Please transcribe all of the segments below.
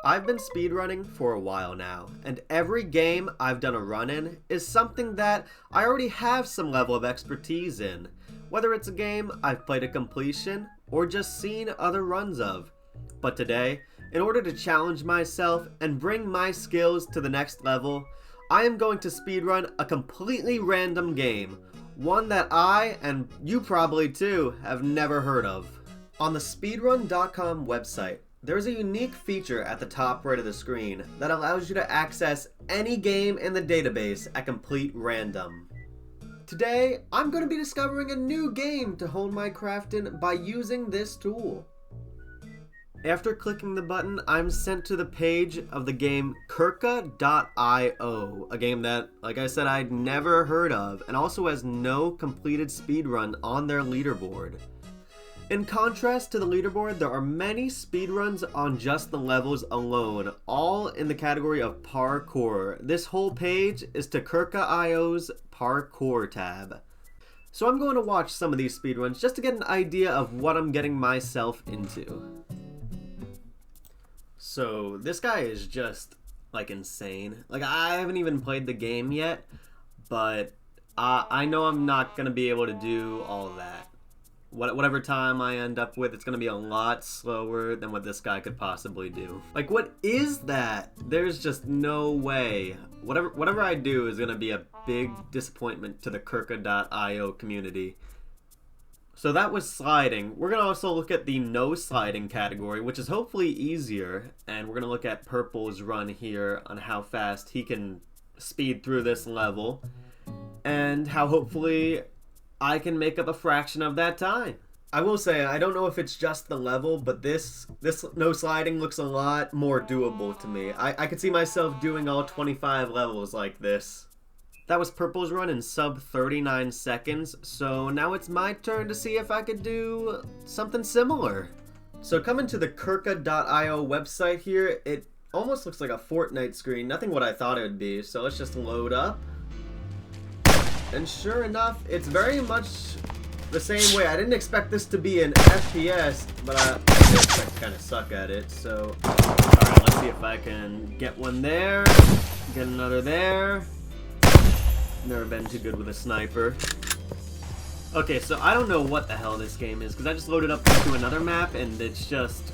I've been speedrunning for a while now, and every game I've done a run in is something that I already have some level of expertise in, whether it's a game I've played to completion or just seen other runs of. But today, in order to challenge myself and bring my skills to the next level, I am going to speedrun a completely random game, one that I, and you probably too, have never heard of. On the speedrun.com website, there's a unique feature at the top right of the screen that allows you to access any game in the database at complete random. Today, I'm going to be discovering a new game to hone my craft in by using this tool. After clicking the button, I'm sent to the page of the game Kurka.io, a game that, like I said, I'd never heard of, and also has no completed speedrun on their leaderboard. In contrast to the leaderboard, there are many speedruns on just the levels alone, all in the category of parkour. This whole page is to Kurka.io's parkour tab. So I'm going to watch some of these speedruns just to get an idea of what I'm getting myself into. So this guy is just like insane. Like, I haven't even played the game yet, but I know I'm not going to be able to do all of that. Whatever time I end up with, it's going to be a lot slower than what this guy could possibly do. Like, what is that? There's just no way. Whatever I do is going to be a big disappointment to the Kurka.io community. So that was sliding. We're going to also look at the no sliding category, which is hopefully easier. And we're going to look at Purple's run here on how fast he can speed through this level. And how hopefully I can make up a fraction of that time. I will say, I don't know if it's just the level, but this no sliding looks a lot more doable to me. I could see myself doing all 25 levels like this. That was Purple's run in sub 39 seconds, so now it's my turn to see if I could do something similar. So coming to the Kurka.io website here, it almost looks like a Fortnite screen, nothing what I thought it would be, so let's just load up. And sure enough, it's very much the same way. I didn't expect this to be an FPS, but I kind of suck at it. So, alright, let's see if I can get one there, get another there. Never been too good with a sniper. Okay, so I don't know what the hell this game is, because I just loaded up into another map, and it's just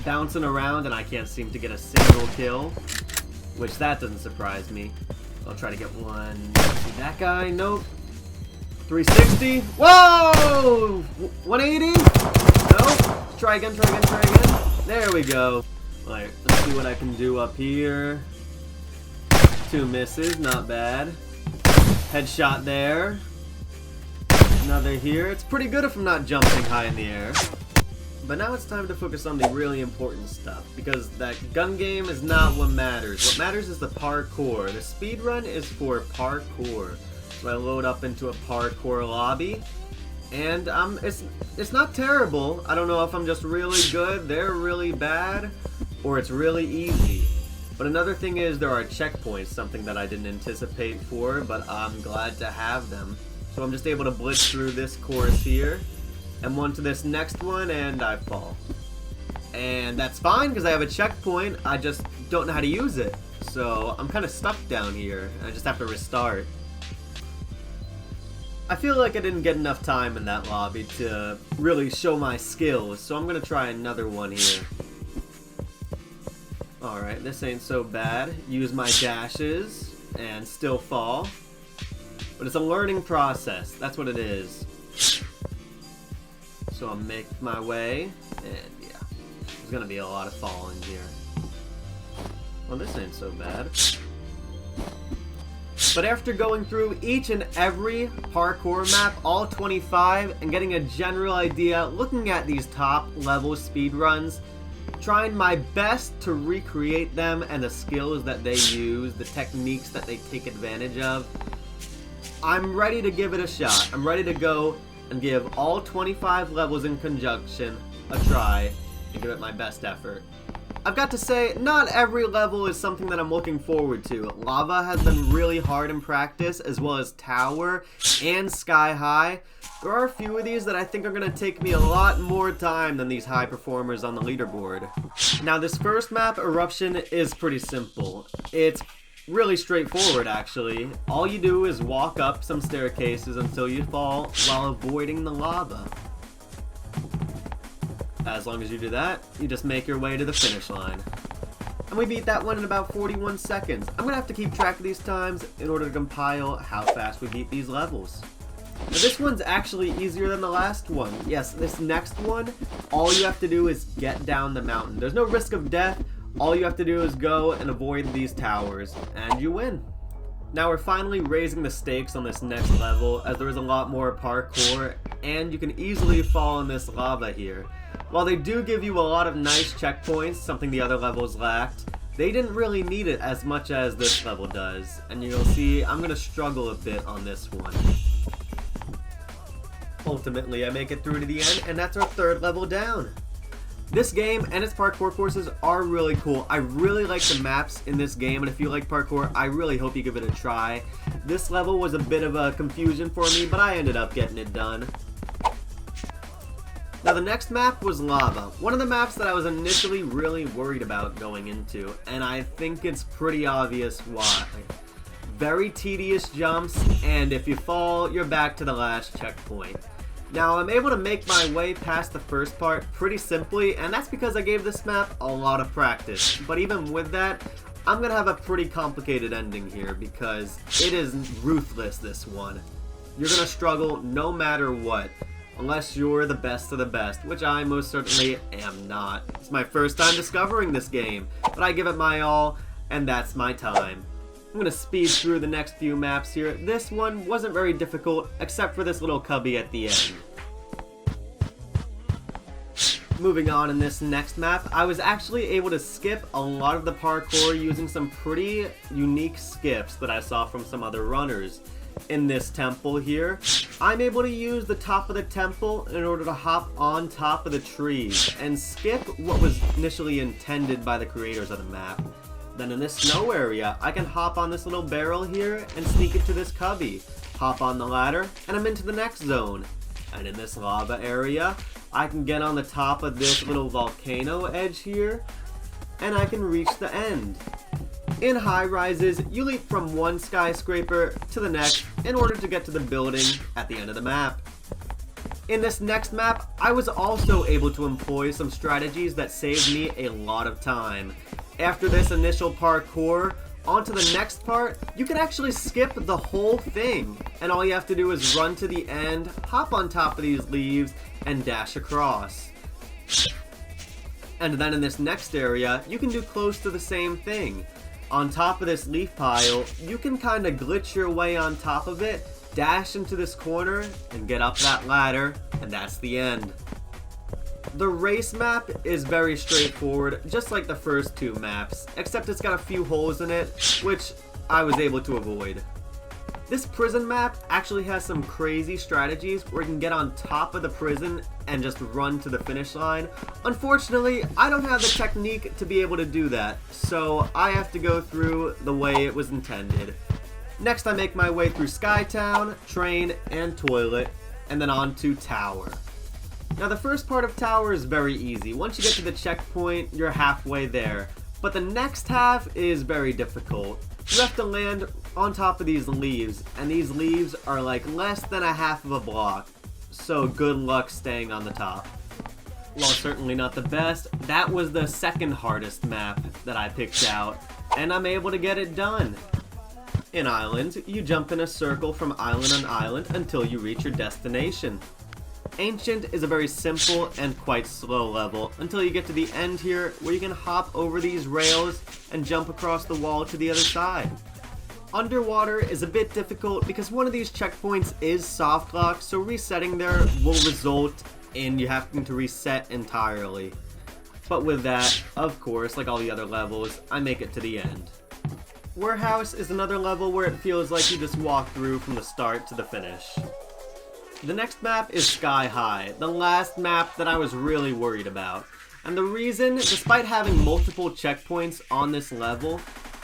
bouncing around, and I can't seem to get a single kill, which that doesn't surprise me. I'll try to get one. See that guy? Nope. 360. Whoa! 180? Nope. Try again, try again, try again. There we go. Alright, let's see what I can do up here. 2 misses, not bad. Headshot there. Another here. It's pretty good if I'm not jumping high in the air. But now it's time to focus on the really important stuff, because that gun game is not what matters. What matters is the parkour. The speedrun is for parkour. So I load up into a parkour lobby, and it's not terrible. I don't know if I'm just really good, they're really bad, or it's really easy. But another thing is there are checkpoints, something that I didn't anticipate for, but I'm glad to have them. So I'm just able to blitz through this course here, and one to this next one, and I fall. And that's fine, because I have a checkpoint, I just don't know how to use it. So I'm kind of stuck down here, and I just have to restart. I feel like I didn't get enough time in that lobby to really show my skills, so I'm going to try another one here. Alright, this ain't so bad. Use my dashes, and still fall. But it's a learning process, that's what it is. So I'll make my way, and yeah, there's gonna be a lot of falling here. Well, this ain't so bad. But after going through each and every parkour map, all 25, and getting a general idea, looking at these top level speedruns, trying my best to recreate them and the skills that they use, the techniques that they take advantage of, I'm ready to give it a shot. I'm ready to go and give all 25 levels in conjunction a try and give it my best effort. I've got to say, not every level is something that I'm looking forward to. Lava has been really hard in practice, as well as Tower and Sky High. There are a few of these that I think are going to take me a lot more time than these high performers on the leaderboard. Now this first map, Eruption, is pretty simple. It's really straightforward actually. All you do is walk up some staircases until you fall while avoiding the lava. As long as you do that, you just make your way to the finish line. And we beat that one in about 41 seconds. I'm going to have to keep track of these times in order to compile how fast we beat these levels. Now this one's actually easier than the last one. Yes, this next one, all you have to do is get down the mountain. There's no risk of death. All you have to do is go and avoid these towers, and you win. Now we're finally raising the stakes on this next level, as there is a lot more parkour, and you can easily fall in this lava here. While they do give you a lot of nice checkpoints, something the other levels lacked, they didn't really need it as much as this level does, and you'll see I'm going to struggle a bit on this one. Ultimately, I make it through to the end, and that's our third level down. This game and its parkour courses are really cool. I really like the maps in this game, and if you like parkour, I really hope you give it a try. This level was a bit of a confusion for me, but I ended up getting it done. Now the next map was Lava, one of the maps that I was initially really worried about going into, and I think it's pretty obvious why. Very tedious jumps, and if you fall, you're back to the last checkpoint. Now, I'm able to make my way past the first part pretty simply, and that's because I gave this map a lot of practice. But even with that, I'm going to have a pretty complicated ending here because it is ruthless, this one. You're going to struggle no matter what, unless you're the best of the best, which I most certainly am not. It's my first time discovering this game, but I give it my all, and that's my time. I'm going to speed through the next few maps here. This one wasn't very difficult, except for this little cubby at the end. Moving on in this next map, I was actually able to skip a lot of the parkour using some pretty unique skips that I saw from some other runners. In this temple here, I'm able to use the top of the temple in order to hop on top of the trees and skip what was initially intended by the creators of the map. Then in this snow area, I can hop on this little barrel here and sneak into this cubby. Hop on the ladder, and I'm into the next zone. And in this lava area, I can get on the top of this little volcano edge here, and I can reach the end. In high rises, you leap from one skyscraper to the next in order to get to the building at the end of the map. In this next map, I was also able to employ some strategies that saved me a lot of time. After this initial parkour, onto the next part, you can actually skip the whole thing. And all you have to do is run to the end, hop on top of these leaves, and dash across. And then in this next area, you can do close to the same thing. On top of this leaf pile, you can kind of glitch your way on top of it, dash into this corner, and get up that ladder, and that's the end. The race map is very straightforward, just like the first two maps, except it's got a few holes in it, which I was able to avoid. This prison map actually has some crazy strategies where you can get on top of the prison and just run to the finish line. Unfortunately, I don't have the technique to be able to do that, so I have to go through the way it was intended. Next, I make my way through Skytown, Train, and Toilet, and then on to Tower. Now the first part of Tower is very easy. Once you get to the checkpoint, you're halfway there. But the next half is very difficult. You have to land on top of these leaves, and these leaves are like less than a half of a block. So good luck staying on the top. While certainly not the best, that was the second hardest map that I picked out, and I'm able to get it done. In Island, you jump in a circle from island on island until you reach your destination. Ancient is a very simple and quite slow level until you get to the end here where you can hop over these rails and jump across the wall to the other side. Underwater is a bit difficult because one of these checkpoints is soft lock, so resetting there will result in you having to reset entirely. But with that, of course, like all the other levels, I make it to the end. Warehouse is another level where it feels like you just walk through from the start to the finish. The next map is Sky High, the last map that I was really worried about. And the reason, despite having multiple checkpoints on this level,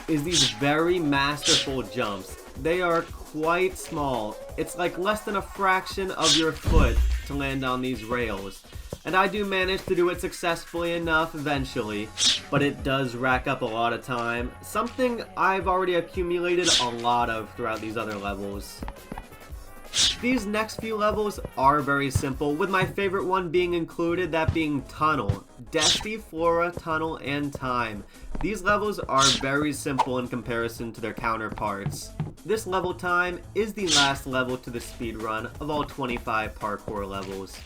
is these very masterful jumps. They are quite small. It's like less than a fraction of your foot to land on these rails. And I do manage to do it successfully enough eventually, but it does rack up a lot of time. Something I've already accumulated a lot of throughout these other levels. These next few levels are very simple, with my favorite one being included, that being Tunnel. Dusty, Flora, Tunnel, and Time. These levels are very simple in comparison to their counterparts. This level Time is the last level to the speedrun of all 25 parkour levels.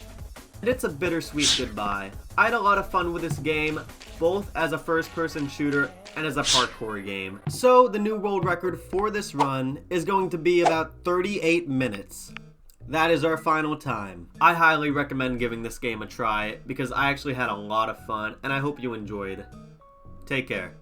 And it's a bittersweet goodbye. I had a lot of fun with this game, both as a first-person shooter and as a parkour game. So the new world record for this run is going to be about 38 minutes. That is our final time. I highly recommend giving this game a try because I actually had a lot of fun and I hope you enjoyed. Take care.